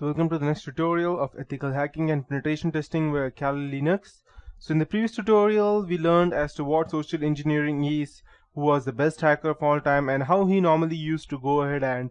So welcome to the next tutorial of ethical hacking and penetration testing with Kali Linux. So in the previous tutorial we learned as to what social engineering is, who was the best hacker of all time, and how he normally used to go ahead and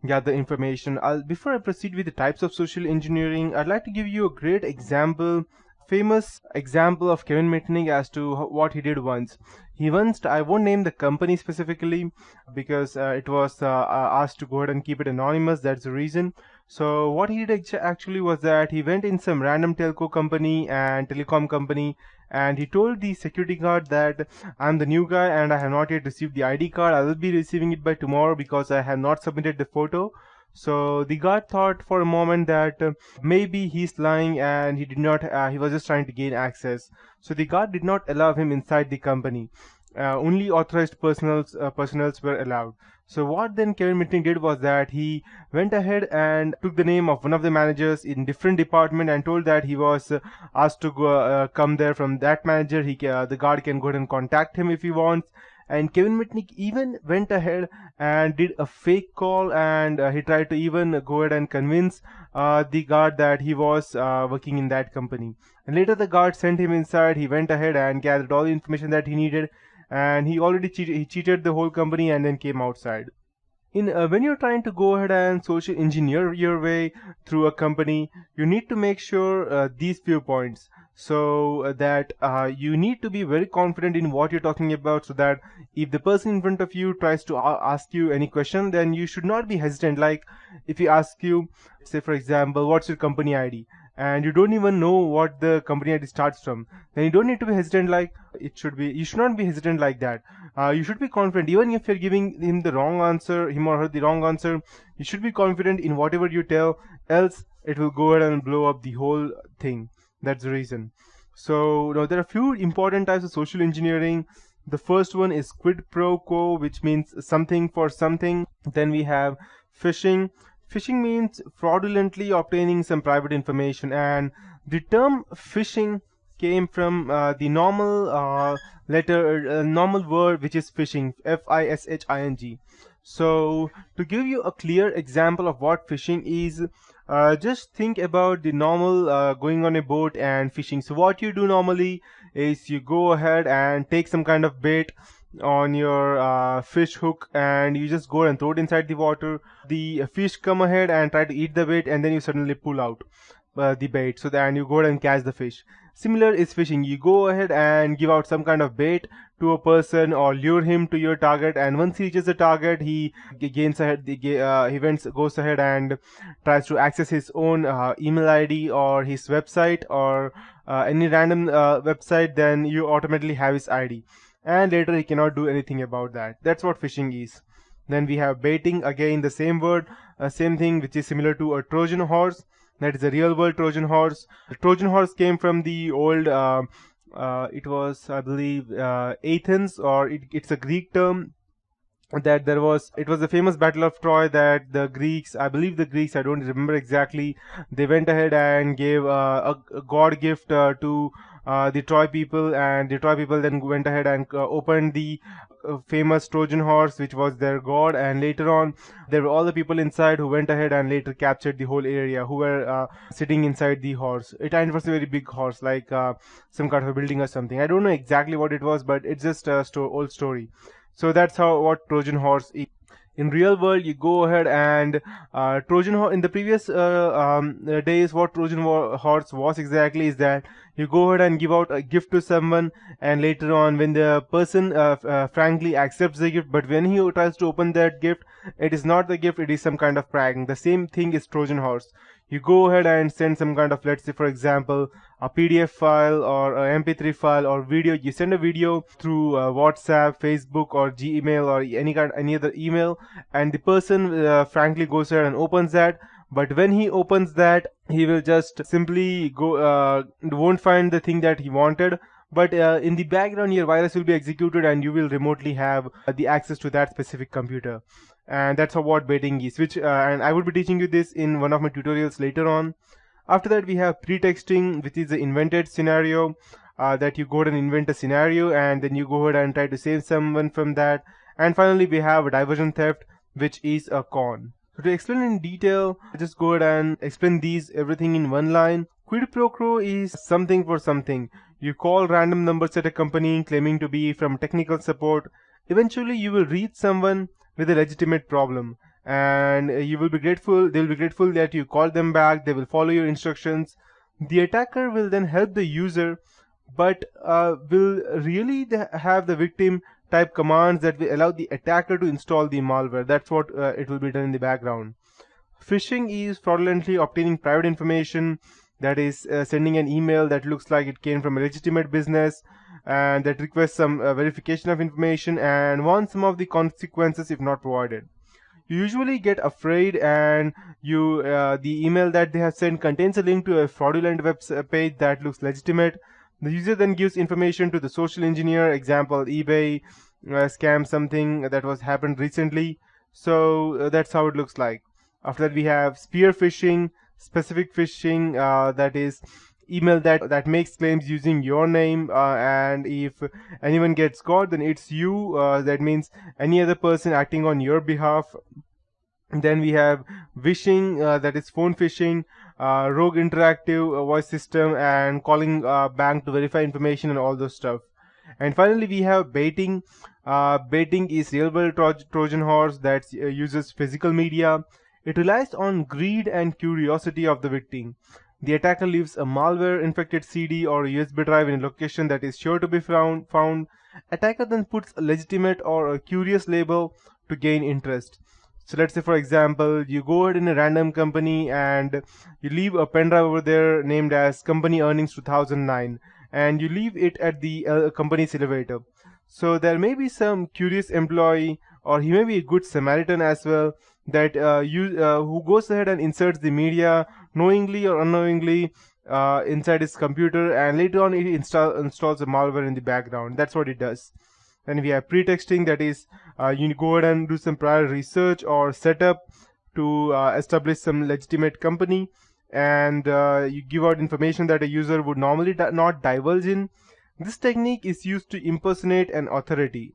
gather information. Before I proceed with the types of social engineering, I'd like to give you a great example, famous example of Kevin Mitnick as to what he did once. I won't name the company specifically because it was asked to go ahead and keep it anonymous. That's the reason. So what he did actually was that he went in some random telco company and telecom company, and he told the security guard that I'm the new guy and I have not yet received the ID card. I will be receiving it by tomorrow because I have not submitted the photo. So the guard thought for a moment that maybe he's lying and he did not. He was just trying to gain access. So the guard did not allow him inside the company. Only authorized personnels were allowed. So what then Kevin Mitnick did was that he went ahead and took the name of one of the managers in different department and told that he was asked to go come there from that manager. The guard can go ahead and contact him if he wants. And Kevin Mitnick even went ahead and did a fake call, and he tried to even go ahead and convince the guard that he was working in that company. And later the guard sent him inside. He went ahead and gathered all the information that he needed, and he already cheated the whole company and then came outside. When you're trying to go ahead and social engineer your way through a company, you need to make sure these few points. So that you need to be very confident in what you're talking about, so that if the person in front of you tries to ask you any question, then you should not be hesitant. Like if he asks you, say for example, what's your company ID? And you don't even know what the company ID starts from, then you don't need to be hesitant like you should not be hesitant like that. You should be confident. Even if you're giving him the wrong answer, him or her the wrong answer, you should be confident in whatever you tell, else it will go ahead and blow up the whole thing. That's the reason. So now there are a few important types of social engineering. The first one is quid pro quo, which means something for something. Then we have phishing. Phishing means fraudulently obtaining some private information, and the term phishing came from the normal word, which is phishing, F-I-S-H-I-N-G. So to give you a clear example of what phishing is, just think about the normal going on a boat and fishing. So what you do normally is you go ahead and take some kind of bait on your fish hook, and you just go and throw it inside the water. The fish come ahead and try to eat the bait, and then you suddenly pull out the bait, so then you go ahead and catch the fish. Similar is fishing. You go ahead and give out some kind of bait to a person or lure him to your target, and once he reaches the target, he goes ahead and tries to access his own email ID or his website or any random website. Then you automatically have his ID, and later he cannot do anything about that. That's what phishing is. Then we have baiting, again the same word, same thing, which is similar to a Trojan horse. That is a real world Trojan horse. The Trojan horse came from the old, it was, I believe, Athens, or it's a Greek term. It was the famous battle of Troy that the Greeks, I don't remember exactly, they went ahead and gave a god gift to the Troy people, and the Troy people then went ahead and opened the famous Trojan horse, which was their god, and later on there were all the people inside who went ahead and later captured the whole area, who were sitting inside the horse. It was a very big horse, like some kind of a building or something. I don't know exactly what it was, but it's just a old story. So that's what Trojan horse is. In real world, you go ahead and in the previous days, what Trojan horse was exactly is that you go ahead and give out a gift to someone, and later on when the person frankly accepts the gift, but when he tries to open that gift, it is not the gift, it is some kind of prank. The same thing is Trojan horse. You go ahead and send some kind of, let's say for example, a PDF file or a MP3 file or video. You send a video through WhatsApp, Facebook, or Gmail, or any other email, and the person frankly goes ahead and opens that. But when he opens that, he will just simply won't find the thing that he wanted. But in the background, your virus will be executed, and you will remotely have the access to that specific computer. And that's what baiting is, and I will be teaching you this in one of my tutorials later on. After that, we have pretexting, which is the invented scenario, that you go ahead and invent a scenario, and then you go ahead and try to save someone from that. And finally, we have diversion theft, which is a con. So to explain in detail, just go ahead and explain these everything in one line. Quid pro quo is something for something. You call random numbers at a company claiming to be from technical support. Eventually you will reach someone with a legitimate problem, and you will be grateful, they will be grateful that you called them back, they will follow your instructions. The attacker will then help the user, but will really have the victim type commands that will allow the attacker to install the malware. That's what it will be done in the background. Phishing is fraudulently obtaining private information, that is sending an email that looks like it came from a legitimate business and that requests some verification of information and wants some of the consequences if not provided. You usually get afraid, and the email that they have sent contains a link to a fraudulent web page that looks legitimate. The user then gives information to the social engineer, example eBay scam, something that was happened recently. So that's how it looks like. After that we have spear phishing, specific phishing, that is email that makes claims using your name, and if anyone gets caught then it's you, that means any other person acting on your behalf. Then we have vishing, that is phone phishing, rogue interactive voice system, and calling bank to verify information and all those stuff. And finally we have baiting. Baiting is real world Trojan horse that uses physical media. It relies on greed and curiosity of the victim. The attacker leaves a malware infected CD or a USB drive in a location that is sure to be found. Attacker then puts a legitimate or a curious label to gain interest. So let's say for example you go ahead in a random company and you leave a pen drive over there named as company earnings 2009, and you leave it at the company's elevator. So there may be some curious employee, or he may be a good Samaritan as well, that who goes ahead and inserts the media knowingly or unknowingly inside his computer, and later on he installs a malware in the background. That's what it does. Then we have pretexting, that is you go ahead and do some prior research or setup to establish some legitimate company, and you give out information that a user would normally not divulge in. This technique is used to impersonate an authority,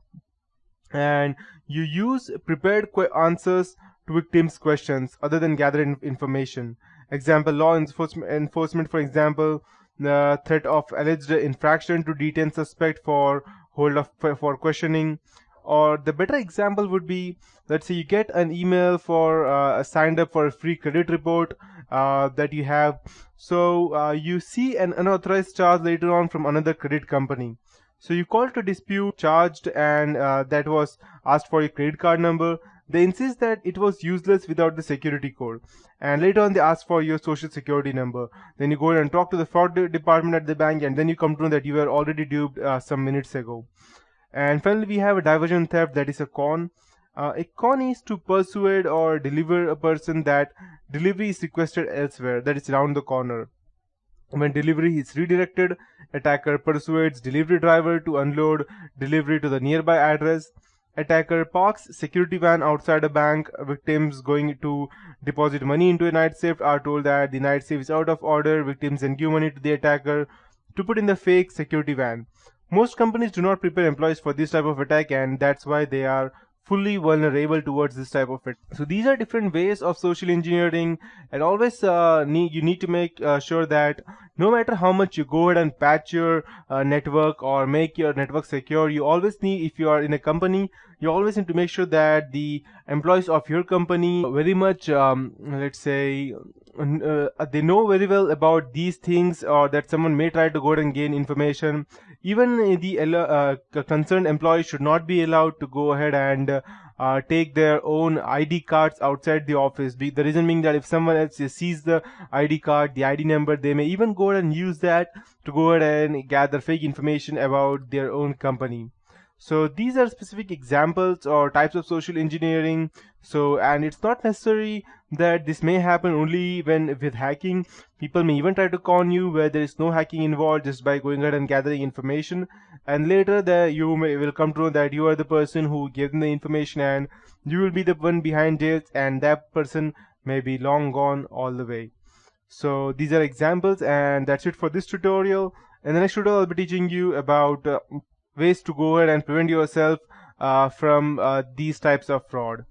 and you use prepared answers to victims' questions other than gathered information. Example, law enforcement, for example, the threat of alleged infraction to detain suspect for for questioning. Or the better example would be, let's say you get an email for signed up for a free credit report that you have. So you see an unauthorized charge later on from another credit company. So you call to dispute charged, and that was asked for your credit card number. They insist that it was useless without the security code, and later on they ask for your social security number. Then you go and talk to the fraud department at the bank, and then you come to know that you were already duped some minutes ago. And finally we have a diversion theft, that is a con. A con is to persuade or deliver a person that delivery is requested elsewhere, that is around the corner. When delivery is redirected, attacker persuades delivery driver to unload delivery to the nearby address. Attacker parks security van outside a bank. Victims going to deposit money into a night safe are told that the night safe is out of order. Victims then give money to the attacker to put in the fake security van. Most companies do not prepare employees for this type of attack, and that's why they are fully vulnerable towards this type of it. So these are different ways of social engineering, and always you need to make sure that no matter how much you go ahead and patch your network or make your network secure, you always need, if you are in a company, you always need to make sure that the employees of your company very much let's say they know very well about these things, or that someone may try to go ahead and gain information. Even the concerned employee should not be allowed to go ahead and take their own ID cards outside the office. The reason being that if someone else sees the ID card, the ID number, they may even go ahead and use that to go ahead and gather fake information about their own company. So these are specific examples or types of social engineering. So, and it's not necessary that this may happen only when with hacking. People may even try to con you where there is no hacking involved, just by going ahead and gathering information, and later you will come to know that you are the person who gave them the information, and you will be the one behind it, and that person may be long gone all the way. So these are examples, and that's it for this tutorial. In the next tutorial I'll be teaching you about ways to go ahead and prevent yourself from these types of fraud.